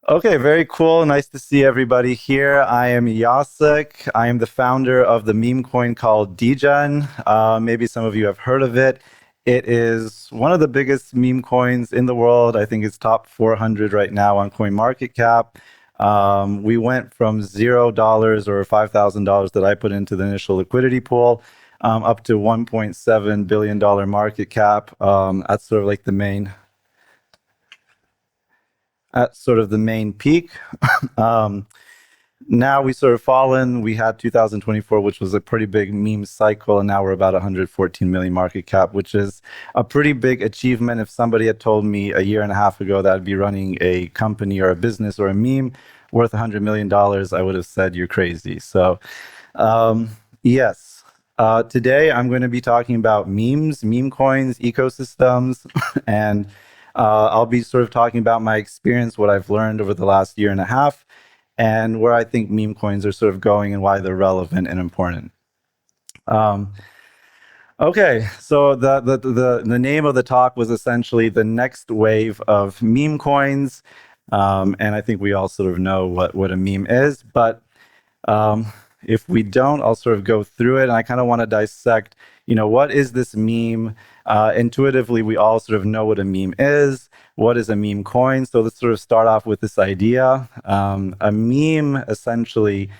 Okay, very cool. Nice to see everybody here. I am Jacek. I am the founder of the meme coin called Degen. Maybe some of you have heard of it. It is one of the biggest meme coins in the world. I think it's top 400 right now on CoinMarketCap. We went from $0 or $5,000 that I put into the initial liquidity pool up to $1.7 billion market cap. That's sort of like the main at sort of the main peak. um, Now we sort of fallen. We had 2024, which was a pretty big meme cycle, and now we're about 114 million market cap, which is a pretty big achievement. If somebody had told me a year and a half ago that I'd be running a company or a business or a meme worth $100 million, I would have said you're crazy. So, um, yes. Today I'm going to be talking about memes, meme coins, ecosystems, and I'll be sort of talking about my experience, what I've learned over the last year and a half, and where I think meme coins are sort of going and why they're relevant and important. Um, okay, so the name of the talk was essentially the next wave of meme coins, and I think we all sort of know what a meme is, but um, if we don't, I'll sort of go through it, and I kind of want to dissect, what is this meme? Intuitively, we all sort of know what a meme is. What is a meme coin? So let's sort of start off with this idea. A meme essentially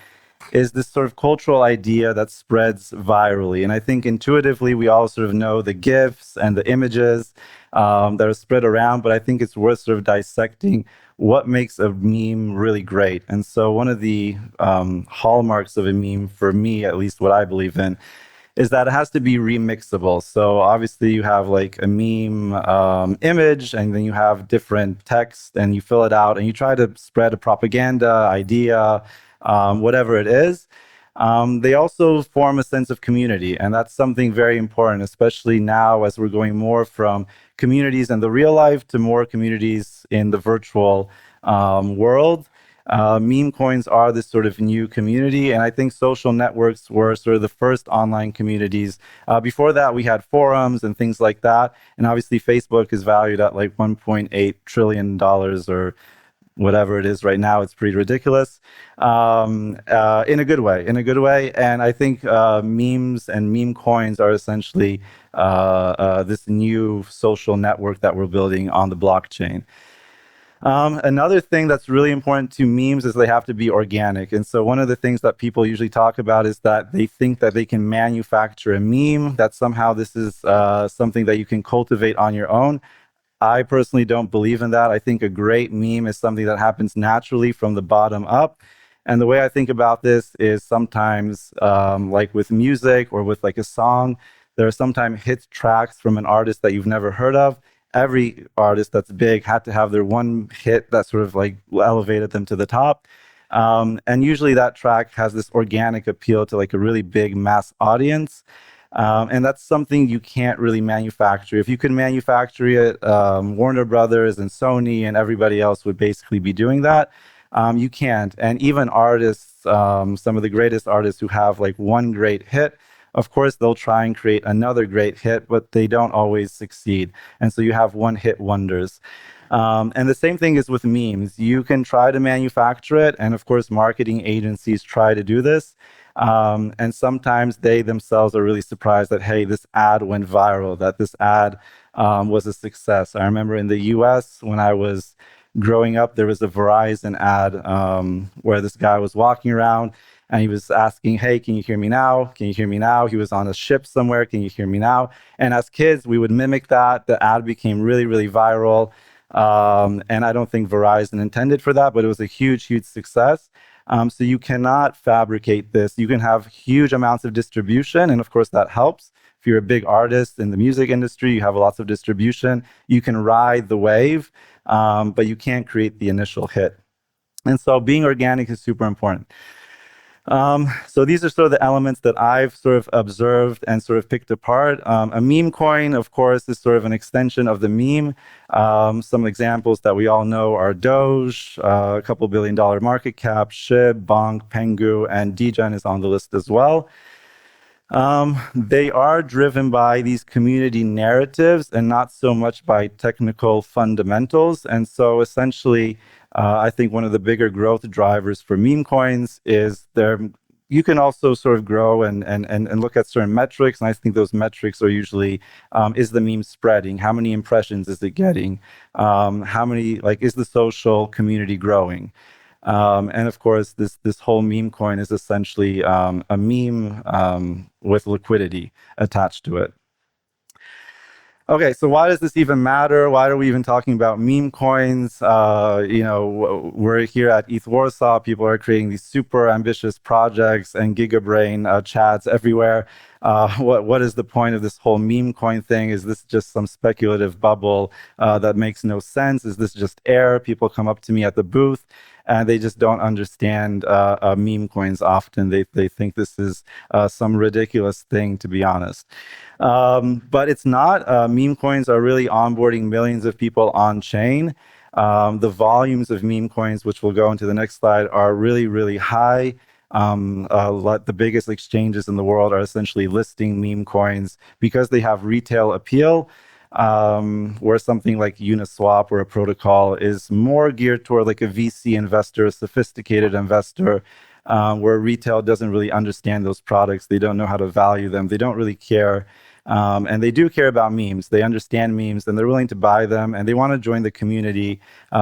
is this sort of cultural idea that spreads virally. And I think intuitively, we all sort of know the GIFs and the images that are spread around, but I think it's worth sort of dissecting what makes a meme really great. And so one of the hallmarks of a meme, for me, at least what I believe in, is that it has to be remixable. So obviously you have like a meme image, and then you have different text, and you fill it out, and you try to spread a propaganda idea, whatever it is. They also form a sense of community, and that's something very important, especially now as we're going more from communities in the real life to more communities in the virtual world. Meme coins are this sort of new community, and I think social networks were sort of the first online communities. Before that, we had forums and things like that, and obviously Facebook is valued at like $1.8 trillion or whatever it is right now. It's pretty ridiculous, in a good way, and I think memes and meme coins are essentially this new social network that we're building on the blockchain. Another thing that's really important to memes is they have to be organic. And so one of the things that people usually talk about is that they think that they can manufacture a meme, that somehow this is something that you can cultivate on your own. I personally don't believe in that. I think a great meme is something that happens naturally from the bottom up. And the way I think about this is sometimes, like with music or with like a song, there are sometimes hit tracks from an artist that you've never heard of. Every artist that's big had to have their one hit that sort of like elevated them to the top. And usually that track has this organic appeal to like a really big mass audience. And that's something you can't really manufacture. If you could manufacture it, Warner Brothers and Sony and everybody else would basically be doing that. You can't. And even artists, some of the greatest artists who have like one great hit, of course, they'll try and create another great hit, but they don't always succeed. And so you have one hit wonders. And the same thing is with memes. You can try to manufacture it. And of course, marketing agencies try to do this. And sometimes they themselves are really surprised that, hey, this ad went viral, that this ad was a success. I remember in the US when I was growing up, there was a Verizon ad where this guy was walking around and he was asking, hey, can you hear me now? Can you hear me now? He was on a ship somewhere. Can you hear me now? And as kids, we would mimic that. The ad became really, really viral. And I don't think Verizon intended for that, but it was a huge, huge success. So you cannot fabricate this. You can have huge amounts of distribution, and of course that helps. If you're a big artist in the music industry, you have lots of distribution. You can ride the wave, but you can't create the initial hit. And so being organic is super important. So these are sort of the elements that I've sort of observed and sort of picked apart. A meme coin, of course, is sort of an extension of the meme. Some examples that we all know are Doge, a couple $1 billion market cap, SHIB, Bonk, Pengu, and Degen is on the list as well. They are driven by these community narratives and not so much by technical fundamentals. And so essentially, I think one of the bigger growth drivers for meme coins is their you can also sort of grow and look at certain metrics. And I think those metrics are usually, is the meme spreading? How many impressions is it getting? How many, like, is the social community growing? And of course, this whole meme coin is essentially a meme with liquidity attached to it. Okay, so why does this even matter? Why are we even talking about meme coins? We're here at ETHWarsaw. People are creating these super ambitious projects and gigabrain chats everywhere. What is the point of this whole meme coin thing? Is this just some speculative bubble that makes no sense? Is this just air? People come up to me at the booth and they just don't understand meme coins often. They think this is some ridiculous thing, to be honest. But it's not. Meme coins are really onboarding millions of people on chain. The volumes of meme coins, which we'll go into the next slide, are really, really high. The biggest exchanges in the world are essentially listing meme coins because they have retail appeal. Where something like Uniswap or a protocol is more geared toward like a VC investor, a sophisticated investor, where retail doesn't really understand those products. They don't know how to value them. They don't really care. And they do care about memes. They understand memes and they're willing to buy them and they want to join the community.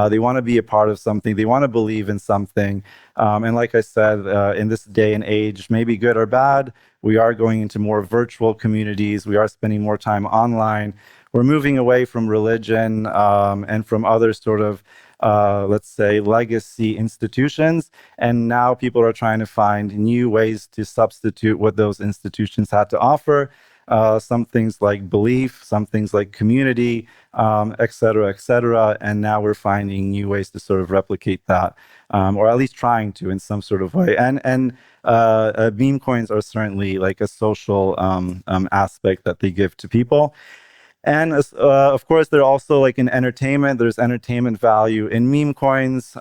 They want to be a part of something. They want to believe in something. And like I said, in this day and age, maybe good or bad, we are going into more virtual communities. We are spending more time online. We're moving away from religion and from other sort of, let's say, legacy institutions. And now people are trying to find new ways to substitute what those institutions had to offer. Some things like belief, some things like community, et cetera, et cetera. And now we're finding new ways to sort of replicate that, or at least trying to in some sort of way. And meme coins are certainly like a social aspect that they give to people. And of course, they're also like in entertainment. There's entertainment value in meme coins.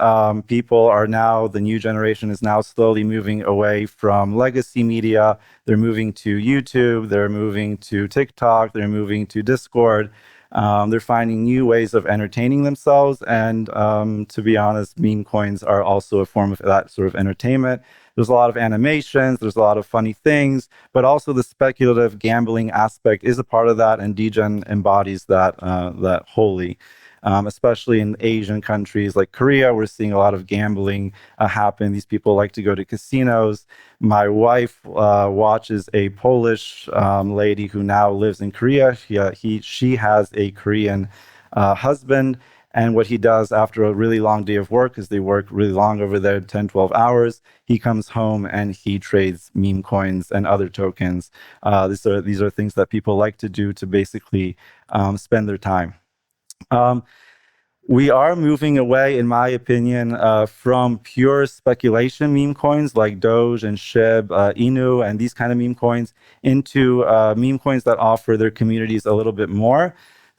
People are now, the new generation is now slowly moving away from legacy media. They're moving to YouTube. They're moving to TikTok. They're moving to Discord. They're finding new ways of entertaining themselves. And to be honest, meme coins are also a form of that sort of entertainment. There's a lot of animations, there's a lot of funny things, but also the speculative gambling aspect is a part of that, and Degen embodies that wholly. Especially in Asian countries like Korea, we're seeing a lot of gambling happen. These people like to go to casinos. My wife watches a Polish lady who now lives in Korea. She has a Korean husband. And what he does after a really long day of work, because they work really long over there, 10, 12 hours, he comes home and he trades meme coins and other tokens. These are things that people like to do to basically spend their time. We are moving away, in my opinion, from pure speculation meme coins like Doge and SHIB, Inu, and these kind of meme coins into meme coins that offer their communities a little bit more.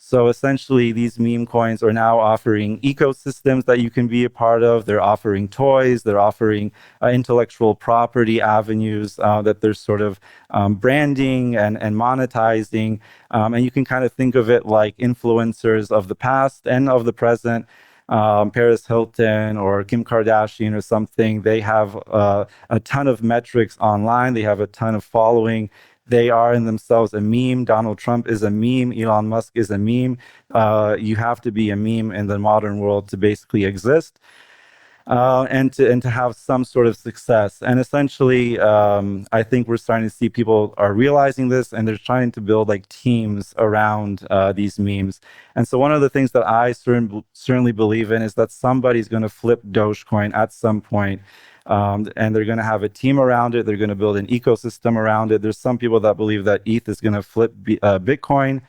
So essentially, these meme coins are now offering ecosystems that you can be a part of. They're offering toys. They're offering intellectual property avenues that they're sort of branding and monetizing. And you can kind of think of it like influencers of the past and of the present. Paris Hilton or Kim Kardashian or something. They have a ton of metrics online. They have a ton of following. They are in themselves a meme. Donald Trump is a meme. Elon Musk is a meme. You have to be a meme in the modern world to basically exist. And to have some sort of success. And essentially, I think we're starting to see people are realizing this and they're trying to build like teams around these memes. And so one of the things that I certainly believe in is that somebody's going to flip Dogecoin at some point. And they're going to have a team around it. They're going to build an ecosystem around it. There's some people that believe that ETH is going to flip Bitcoin,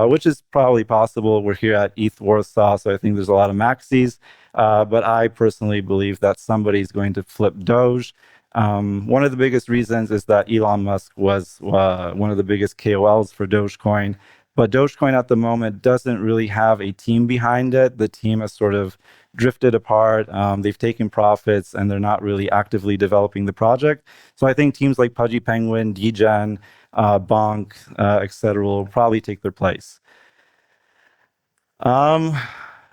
which is probably possible. We're here at ETHWarsaw, so I think there's a lot of maxis. But I personally believe that somebody's going to flip Doge. One of the biggest reasons is that Elon Musk was one of the biggest KOLs for Dogecoin. But Dogecoin at the moment doesn't really have a team behind it. The team has sort of drifted apart. They've taken profits and they're not really actively developing the project. So I think teams like Pudgy Penguin, Degen, Bonk, etc. will probably take their place.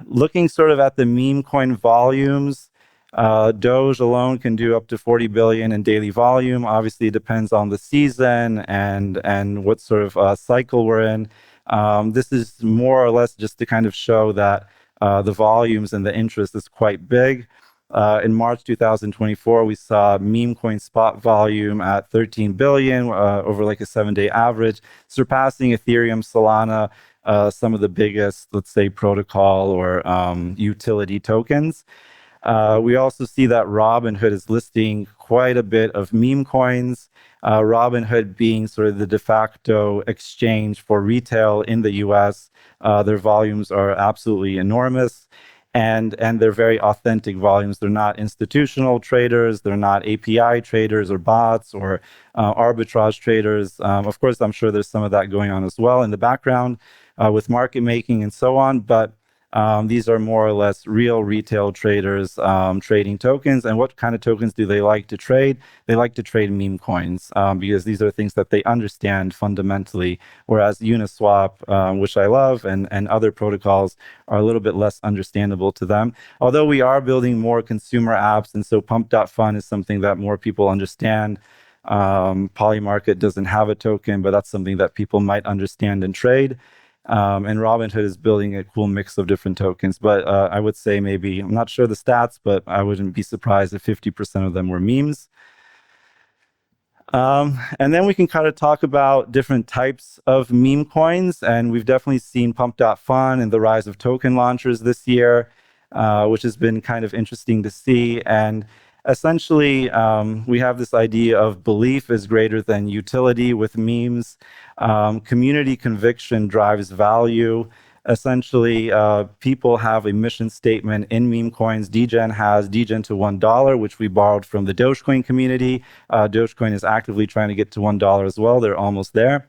looking sort of at the meme coin volumes, Doge alone can do up to 40 billion in daily volume. Obviously, it depends on the season and what sort of cycle we're in. This is more or less just to kind of show that the volumes and the interest is quite big. In March 2024, we saw meme coin spot volume at 13 billion over like a 7-day average, surpassing Ethereum, Solana, some of the biggest, let's say, protocol or utility tokens. We also see that Robinhood is listing quite a bit of meme coins. Robinhood being sort of the de facto exchange for retail in the US. Their volumes are absolutely enormous. And they're very authentic volumes. They're not institutional traders. They're not API traders or bots or arbitrage traders. Of course, I'm sure there's some of that going on as well in the background with market making and so on. But these are more or less real retail traders trading tokens. And what kind of tokens do they like to trade? They like to trade meme coins because these are things that they understand fundamentally, whereas Uniswap, which I love, and other protocols are a little bit less understandable to them. Although we are building more consumer apps, and so Pump.Fun is something that more people understand. Polymarket doesn't have a token, but that's something that people might understand and trade. And Robinhood is building a cool mix of different tokens. But I would say maybe, I'm not sure the stats, but I wouldn't be surprised if 50% of them were memes. And then we can kind of talk about different types of meme coins. And we've definitely seen Pump.Fun and the rise of token launchers this year, which has been kind of interesting to see. And essentially, we have this idea of belief is greater than utility with memes. Community conviction drives value. Essentially, people have a mission statement in meme coins. Degen has Degen to $1, which we borrowed from the Dogecoin community. Dogecoin is actively trying to get to $1 as well. They're almost there.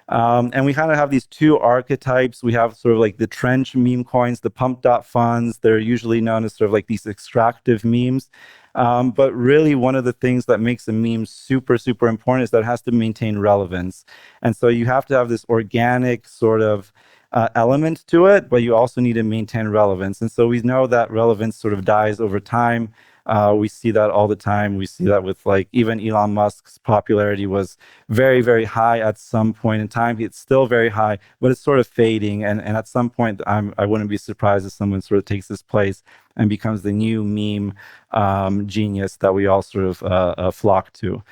And we kind of have these two archetypes. We have sort of like the trench meme coins, the Pump.Funds. They're usually known as sort of like these extractive memes. But really, one of the things that makes a meme super, super important is that it has to maintain relevance. And so you have to have this organic sort of element to it, but you also need to maintain relevance. And so we know that relevance sort of dies over time. We see that all the time. We see that with like even Elon Musk's popularity was very, very high at some point in time. It's still very high, but it's sort of fading. And at some point, I wouldn't be surprised if someone sort of takes his place and becomes the new meme genius that we all sort of flock to.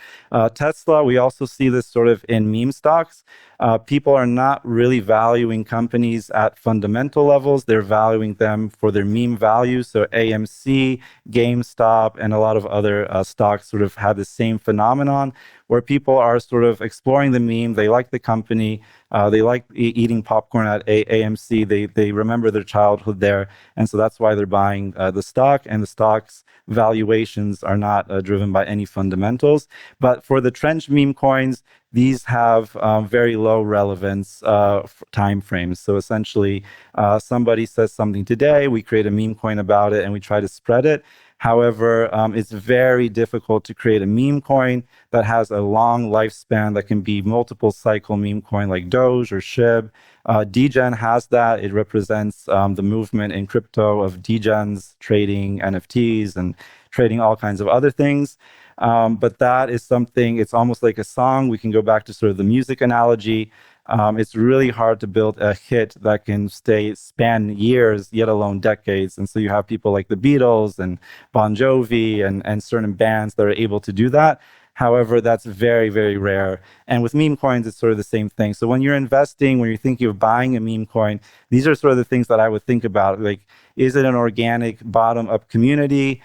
Tesla, we also see this sort of in meme stocks. People are not really valuing companies at fundamental levels. They're valuing them for their meme value. So AMC, GameStop, and a lot of other stocks sort of have the same phenomenon where people are sort of exploring the meme. They like the company. They like eating popcorn at AMC. They remember their childhood there. And so that's why they're buying the stock. And the stock's valuations are not driven by any fundamentals. But for the trench meme coins, these have very low relevance time frames. So essentially, somebody says something today, we create a meme coin about it, and we try to spread it. However, it's very difficult to create a meme coin that has a long lifespan that can be multiple cycle meme coin like Doge or SHIB. Degen has that. It represents the movement in crypto of Degens trading NFTs and trading all kinds of other things. But that is something, it's almost like a song. We can go back to sort of the music analogy. It's really hard to build a hit that can span years, yet alone decades. And so you have people like the Beatles and Bon Jovi and certain bands that are able to do that. However, that's very, very rare. And with meme coins, it's sort of the same thing. So when you're investing, when you're thinking of buying a meme coin, these are sort of the things that I would think about. Like, is it an organic bottom-up community?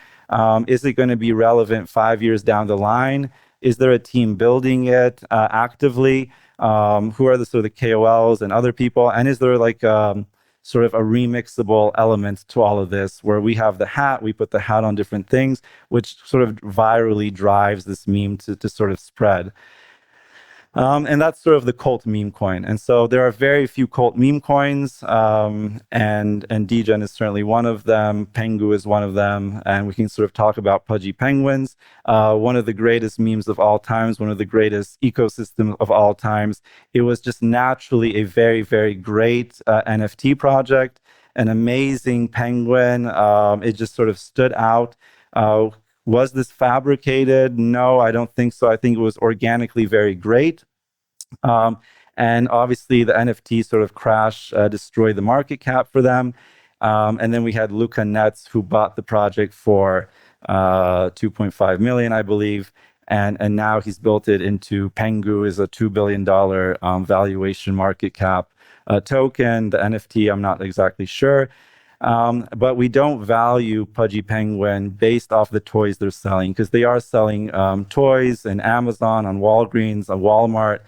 Is it going to be relevant 5 years down the line? Is there a team building it actively? Who are the sort of the KOLs and other people? And is there like sort of a remixable element to all of this where we have the hat, we put the hat on different things, which sort of virally drives this meme to sort of spread. And that's sort of the cult meme coin. And so there are very few cult meme coins, and Degen is certainly one of them. Pengu is one of them. And we can sort of talk about Pudgy Penguins, one of the greatest memes of all times, one of the greatest ecosystems of all times. It was just naturally a very, very great NFT project. an amazing penguin. It just sort of stood out. Was this fabricated? No, I don't think so. I think it was organically very great. And obviously the NFT sort of crash destroyed the market cap for them. And then we had Luca Netz, who bought the project for 2.5 million, I believe. And now he's built it into Pengu, is a $2 billion valuation market cap token. The NFT, I'm not exactly sure. But we don't value Pudgy Penguin based off the toys they're selling, because they are selling toys in Amazon, on Walgreens, on Walmart.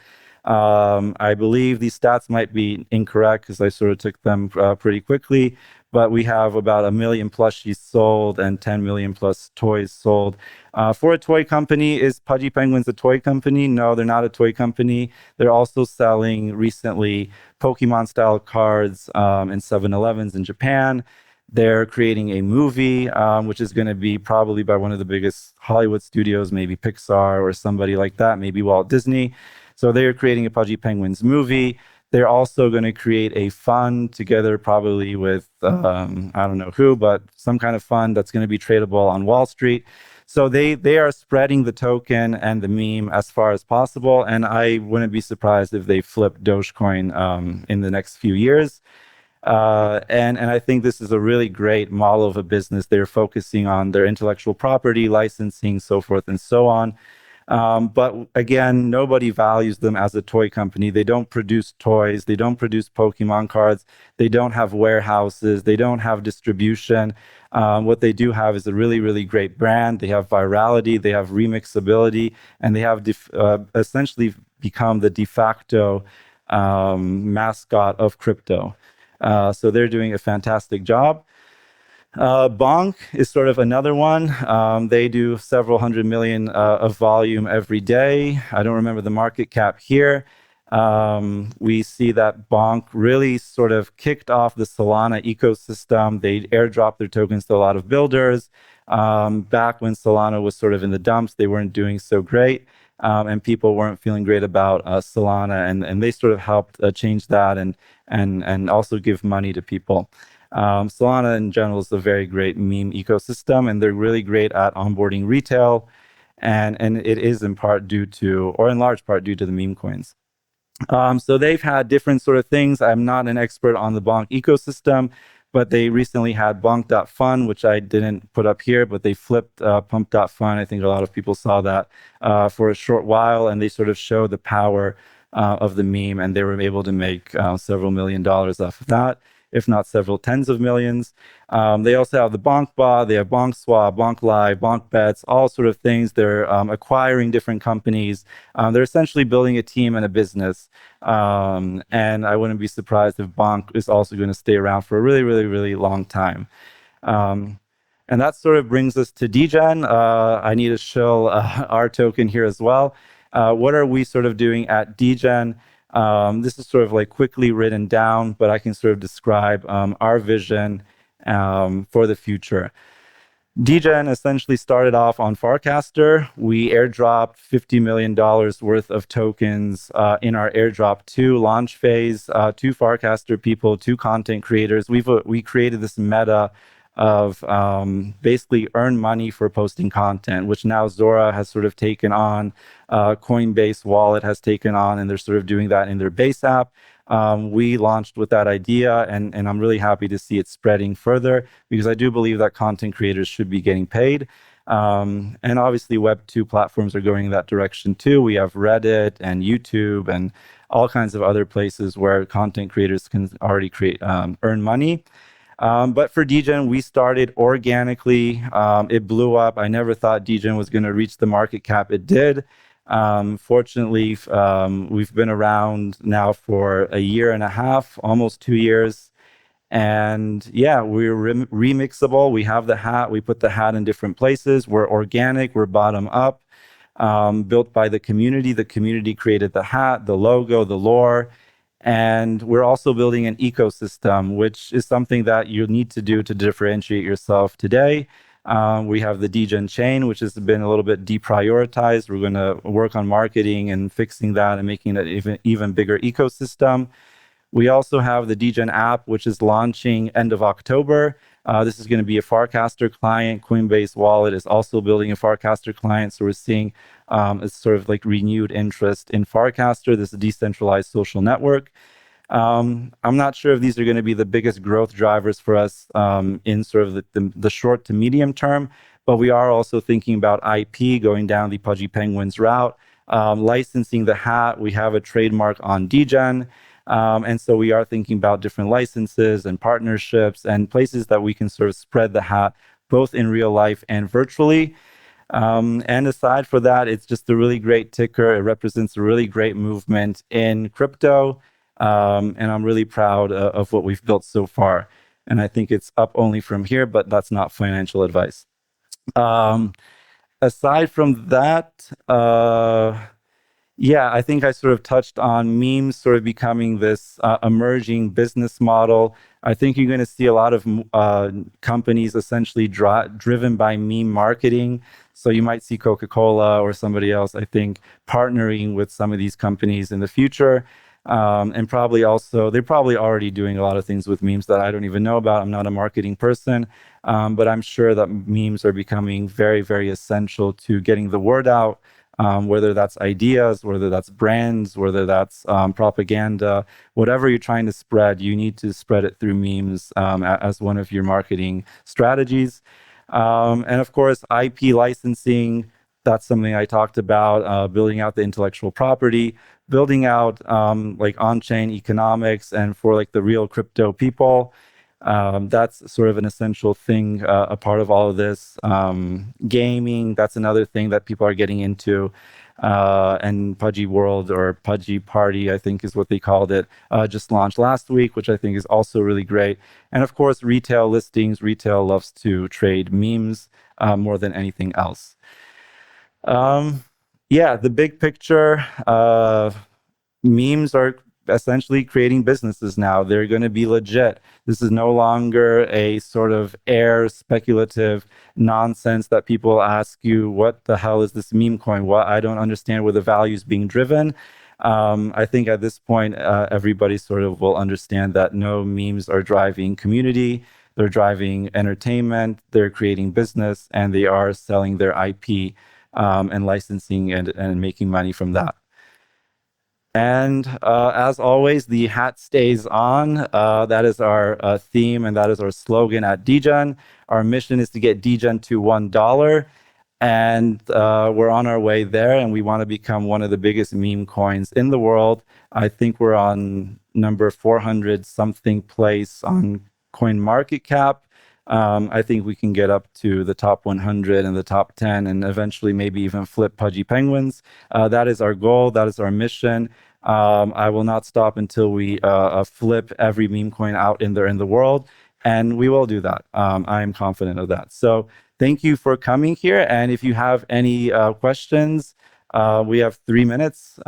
I believe these stats might be incorrect because I sort of took them pretty quickly, but we have about 1 million plushies sold and 10 million plus toys sold. For a toy company, is Pudgy Penguins a toy company? No, they're not a toy company. They're also selling recently Pokemon-style cards in 7-Elevens in Japan. They're creating a movie, which is going to be probably by one of the biggest Hollywood studios, maybe Pixar or somebody like that, maybe Walt Disney. So they're creating a Pudgy Penguins movie. They're also going to create a fund together, probably with, I don't know who, but some kind of fund that's going to be tradable on Wall Street. So they are spreading the token and the meme as far as possible. And I wouldn't be surprised if they flip Dogecoin in the next few years. And I think this is a really great model of a business. They're focusing on their intellectual property, licensing, so forth and so on. But again, nobody values them as a toy company. They don't produce toys. They don't produce Pokemon cards. They don't have warehouses. They don't have distribution. What they do have is a really, really great brand. They have virality. They have remixability. And they have essentially become the de facto mascot of crypto. So they're doing a fantastic job. Bonk is sort of another one. They do several hundred million of volume every day. I don't remember the market cap here. We see that Bonk really sort of kicked off the Solana ecosystem. They airdropped their tokens to a lot of builders. Back when Solana was sort of in the dumps, they weren't doing so great. And people weren't feeling great about Solana, and they sort of helped change that and also give money to people. Solana in general is a very great meme ecosystem, and they're really great at onboarding retail, and it is in part due to, or in large part due to, the meme coins. So they've had different sort of things. I'm not an expert on the Bonk ecosystem, but they recently had Bonk.fun, which I didn't put up here, but they flipped Pump.fun. I think a lot of people saw that for a short while, and they sort of showed the power of the meme, and they were able to make several $1 million off of that, if not several tens of millions. They also have the Bonk Bot, they have Bonk Swap, Bonk Live, Bonk Bets, all sort of things. They're acquiring different companies. They're essentially building a team and a business. And I wouldn't be surprised if Bonk is also going to stay around for a really, really, really long time. And that sort of brings us to Degen. I need to show our token here as well. What are we sort of doing at Degen? This is sort of like quickly written down, but I can sort of describe our vision for the future. Degen essentially started off on Farcaster. We airdropped $50 million worth of tokens in our airdrop 2 launch phase to Farcaster people, to content creators. We created this meta of basically earn money for posting content, which now Zora has sort of taken on, Coinbase Wallet has taken on, and they're sort of doing that in their base app. We launched with that idea, and I'm really happy to see it spreading further, because I do believe that content creators should be getting paid. And obviously Web2 platforms are going in that direction too. We have Reddit and YouTube and all kinds of other places where content creators can already earn money. But for Degen, we started organically. It blew up. I never thought Degen was going to reach the market cap it did. Fortunately, we've been around now for 1.5 years, almost 2 years. And yeah, we're remixable. We have the hat. We put the hat in different places. We're organic. We're bottom up, built by the community. The community created the hat, the logo, the lore. And we're also building an ecosystem, which is something that you need to do to differentiate yourself today. We have the Degen chain, which has been a little bit deprioritized. We're going to work on marketing and fixing that and making it even bigger ecosystem. We also have the Degen app, which is launching end of October. This is going to be a Farcaster client. Coinbase Wallet is also building a Farcaster client. So we're seeing a sort of like renewed interest in Farcaster, this decentralized social network. I'm not sure if these are going to be the biggest growth drivers for us in sort of the short to medium term, but we are also thinking about IP going down the Pudgy Penguins route, licensing the hat. We have a trademark on Degen. And so we are thinking about different licenses and partnerships and places that we can sort of spread the hat, both in real life and virtually. And aside for that, it's just a really great ticker. It represents a really great movement in crypto. And I'm really proud of what we've built so far. And I think it's up only from here, but that's not financial advice. Aside from that, yeah, I think I sort of touched on memes sort of becoming this emerging business model. I think you're going to see a lot of companies essentially driven by meme marketing. So you might see Coca-Cola or somebody else, I think, partnering with some of these companies in the future. And probably also, they're probably already doing a lot of things with memes that I don't even know about. I'm not a marketing person, but I'm sure that memes are becoming very, very essential to getting the word out. Whether that's ideas, whether that's brands, whether that's propaganda, whatever you're trying to spread, you need to spread it through memes as one of your marketing strategies. And of course, IP licensing, that's something I talked about, building out the intellectual property, building out like on-chain economics, and for like the real crypto people. That's sort of an essential thing, a part of all of this. Gaming, that's another thing that people are getting into. And Pudgy World, or Pudgy Party, I think is what they called it, just launched last week, which I think is also really great. And of course, retail listings. Retail loves to trade memes more than anything else. Yeah, the big picture, memes are essentially creating businesses now. They're going to be legit. This is no longer a sort of air speculative nonsense that people ask you, what the hell is this meme coin? What, I don't understand where the value is being driven. I think at this point, everybody sort of will understand that no, memes are driving community, they're driving entertainment, they're creating business, and they are selling their IP and licensing and making money from that. And as always, the hat stays on. That is our theme, and that is our slogan at Degen. Our mission is to get Degen to $1, and we're on our way there, and we want to become one of the biggest meme coins in the world. I think we're on number 400 something place on CoinMarketCap. I think we can get up to the top 100 and the top 10, and eventually maybe even flip Pudgy Penguins. That is our goal. That is our mission. I will not stop until we flip every meme coin out in the world, and we will do that. I am confident of that. So thank you for coming here. And if you have any questions, we have 3 minutes.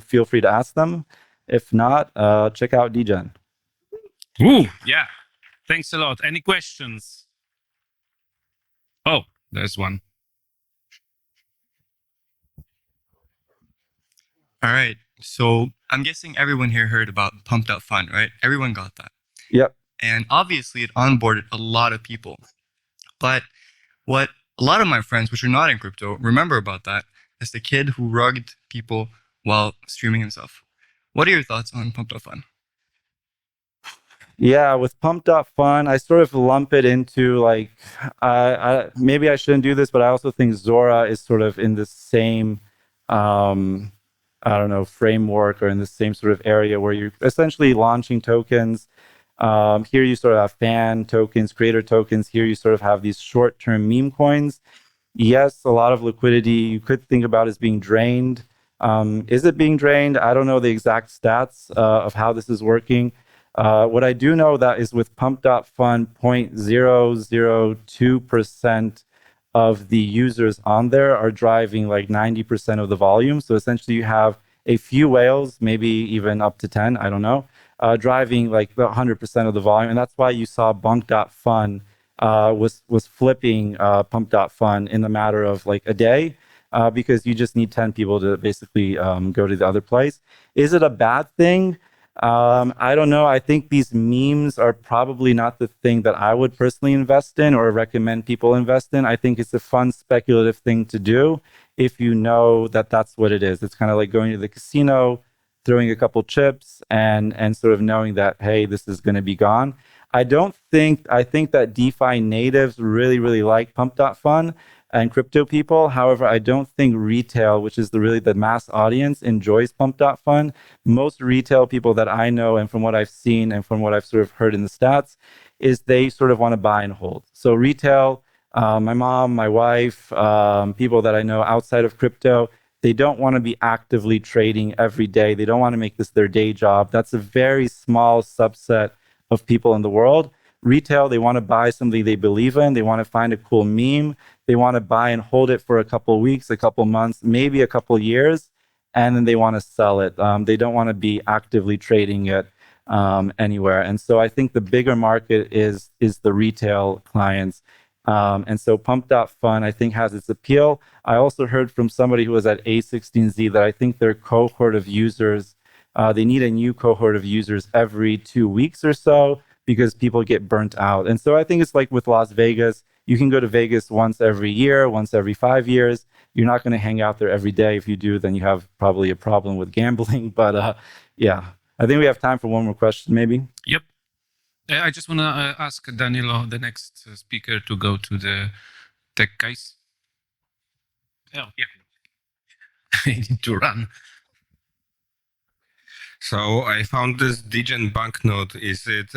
Feel free to ask them. If not, check out Degen. Ooh, yeah. Thanks a lot. Any questions? Oh, there's one. All right. So I'm guessing everyone here heard about Pumped Up Fun, right? Everyone got that. Yep. And obviously it onboarded a lot of people. But what a lot of my friends, which are not in crypto, remember about that is the kid who rugged people while streaming himself. What are your thoughts on Pumped Up Fun? Yeah, with Pumped Up Fun, I sort of lump it into like, maybe I shouldn't do this, but I also think Zora is sort of in the same, I don't know, framework, or in the same sort of area where you're essentially launching tokens. Here you sort of have fan tokens, creator tokens. Here you sort of have these short-term meme coins. Yes, a lot of liquidity you could think about as being drained. Is it being drained? I don't know the exact stats of how this is working. What I do know that is with Pump.Fun, 0.002% of the users on there are driving like 90% of the volume. So essentially you have a few whales, maybe even up to 10, I don't know, driving like the 100% of the volume. And that's why you saw Bonk.Fun was flipping Pump.Fun in a matter of like a day, because you just need 10 people to basically go to the other place. Is it a bad thing? I don't know. I think these memes are probably not the thing that I would personally invest in or recommend people invest in. I think it's a fun speculative thing to do if you know that that's what it is. It's kind of like going to the casino, throwing a couple chips, and sort of knowing that, hey, this is going to be gone. I think that DeFi natives really like Pump.Fun and crypto people. However, I don't think retail, which is really the mass audience, enjoys Pump.Fun. Most retail people that I know, and from what I've seen and from what I've sort of heard in the stats, is they sort of want to buy and hold. So retail, my mom, my wife, people that I know outside of crypto, they don't want to be actively trading every day. They don't want to make this their day job. That's a very small subset of people in the world. Retail, they want to buy something they believe in. They want to find a cool meme. They want to buy and hold it for a couple of weeks, a couple of months, maybe a couple of years, and then they want to sell it. They don't want to be actively trading it anywhere. And so I think the bigger market is the retail clients. And so Pump.Fun, I think, has its appeal. I also heard from somebody who was at A16Z that I think their cohort of users, they need a new cohort of users every 2 weeks or so because people get burnt out. And so I think it's like with Las Vegas. You can go to Vegas once every year, once every 5 years. You're not going to hang out there every day. If you do, then you have probably a problem with gambling. But yeah, I think we have time for one more question, maybe. Yep. I just want to ask Danilo, the next speaker, to go to the tech guys. Oh, yeah. I need to run. So I found this Degen banknote. Is it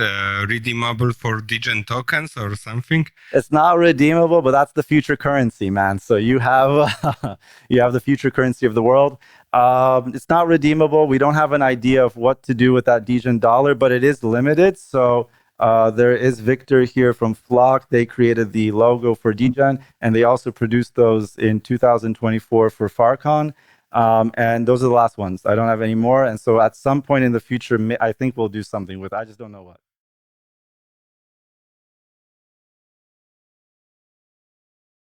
redeemable for Degen tokens or something? It's not redeemable, but that's the future currency, man. So you have you have the future currency of the world. It's not redeemable. We don't have an idea of what to do with that Degen dollar, but it is limited. So there is Victor here from Flock. They created the logo for Degen, and they also produced those in 2024 for Farcon. And those are the last ones. I don't have any more. And so at some point in the future, I think we'll do something with it. I just don't know what.